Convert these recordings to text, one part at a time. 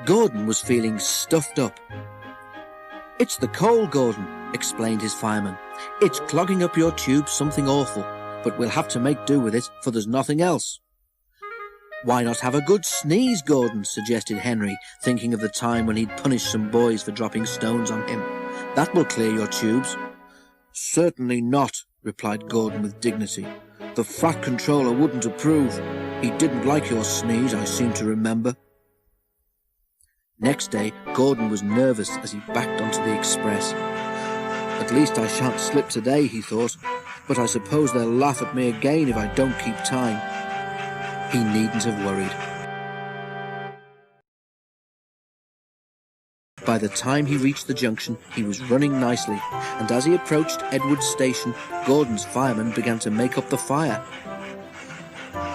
Gordon was feeling stuffed up. "It's the coal, Gordon," explained his fireman. "It's clogging up your tube something awful, but we'll have to make do with it, for there's nothing else." "Why not have a good sneeze, Gordon?" suggested Henry, thinking of the time when he'd punished some boys for dropping stones on him. "That will clear your tubes." "Certainly not," replied Gordon with dignity. "The Fat Controller wouldn't approve. He didn't like your sneeze, I seem to remember." Next day, Gordon was nervous as he backed onto the express. "At least I shan't slip today," he thought, "but I suppose they'll laugh at me again if I don't keep time." He needn't have worried. By the time he reached the junction, he was running nicely, and as he approached Edward Station, Gordon's fireman began to make up the fire.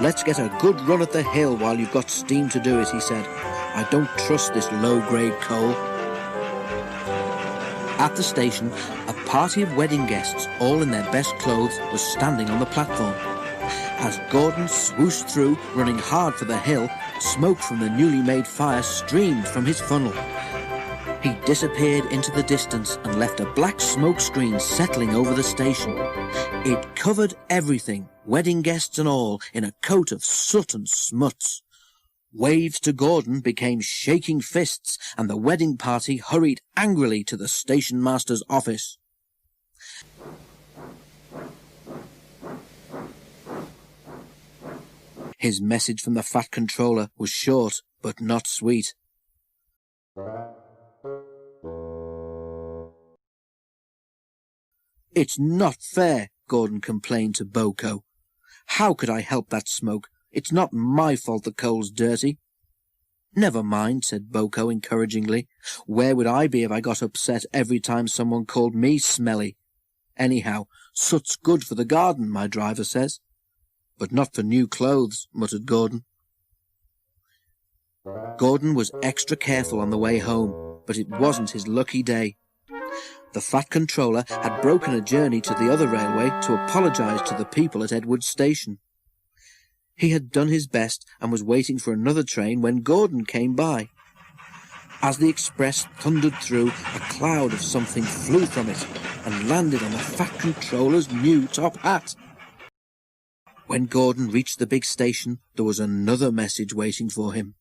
"Let's get a good run at the hill while you've got steam to do it," he said. "I don't trust this low-grade coal." At the station, a party of wedding guests, all in their best clothes, was standing on the platform. As Gordon swooshed through, running hard for the hill, smoke from the newly made fire streamed from his funnel. He disappeared into the distance and left a black smoke screen settling over the station. It covered everything, wedding guests and all, in a coat of soot and smuts. Waves to Gordon became shaking fists, and the wedding party hurried angrily to the station master's office. His message from the Fat Controller was short, but not sweet. "It's not fair," Gordon complained to Boko. "How could I help that smoke? It's not my fault the coal's dirty." "Never mind," said Boko encouragingly. "Where would I be if I got upset every time someone called me smelly? Anyhow, soot's good for the garden, my driver says." "But not for new clothes," muttered Gordon. Gordon was extra careful on the way home, but it wasn't his lucky day. The Fat Controller had broken a journey to the other railway to apologise to the people at Edward Station. He had done his best and was waiting for another train when Gordon came by. As the express thundered through, a cloud of something flew from it and landed on the Fat Controller's new top hat. When Gordon reached the big station, there was another message waiting for him.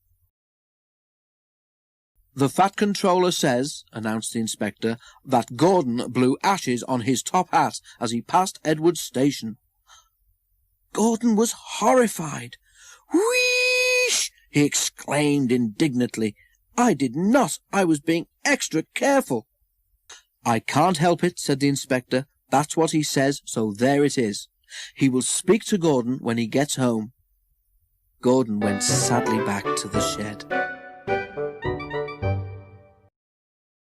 "The Fat Controller says," announced the inspector, "that Gordon blew ashes on his top hat as he passed Edward Station." Gordon was horrified. "Wheesh!" he exclaimed indignantly. "I did not. I was being extra careful." "I can't help it," said the inspector. "That's what he says, so there it is. He will speak to Gordon when he gets home." Gordon went sadly back to the shed.